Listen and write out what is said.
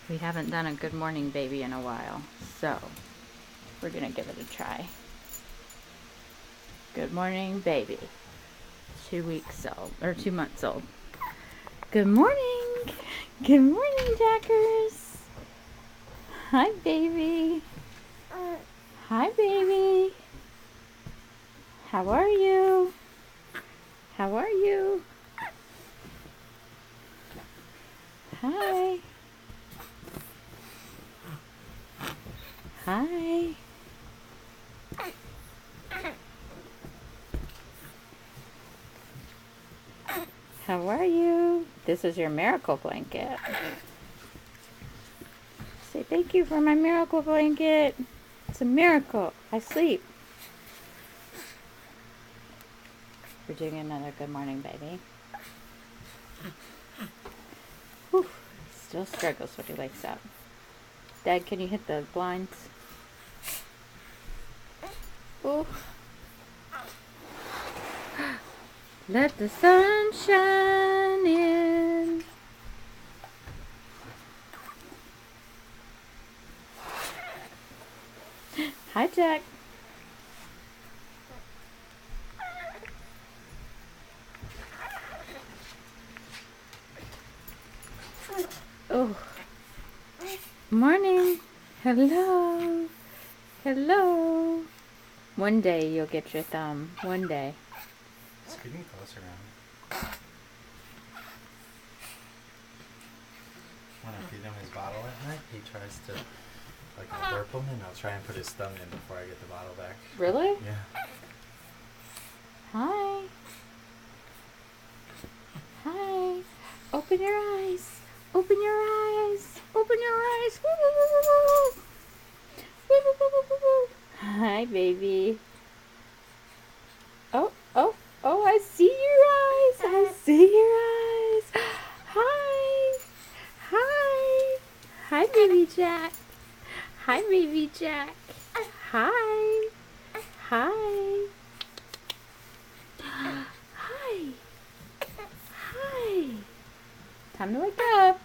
We haven't done a good morning baby in a while, so we're gonna give it a try. Good morning baby. 2 weeks old, or 2 months old. Good morning. Good morning, Jackers. Hi, baby. Hi, baby. How are you? How are you? Hi. Hi. How are you? This is your miracle blanket. Say thank you for my miracle blanket. It's a miracle. I sleep. We're doing another good morning, baby. Whew. Still struggles when he wakes up. Dad, can you hit the blinds? Ooh. Let the sun shine in. Hi, Jack. Oh. Morning. Hello. Hello. One day you'll get your thumb. One day. It's getting closer around. When I feed him his bottle at night, he tries to, like, I'll burp him and I'll try and put his thumb in before I get the bottle back. Really? Yeah. Hi. Hi. Open your eyes. Open your eyes. Open your eyes. Woo, woo, woo, woo, woo. Woo, woo, woo, woo, woo, woo. Hi, baby. Oh, oh, oh, I see your eyes. I see your eyes. Hi. Hi. Hi, baby Jack. Hi, baby Jack. Hi. Hi. Hi. Hi. Time to wake up.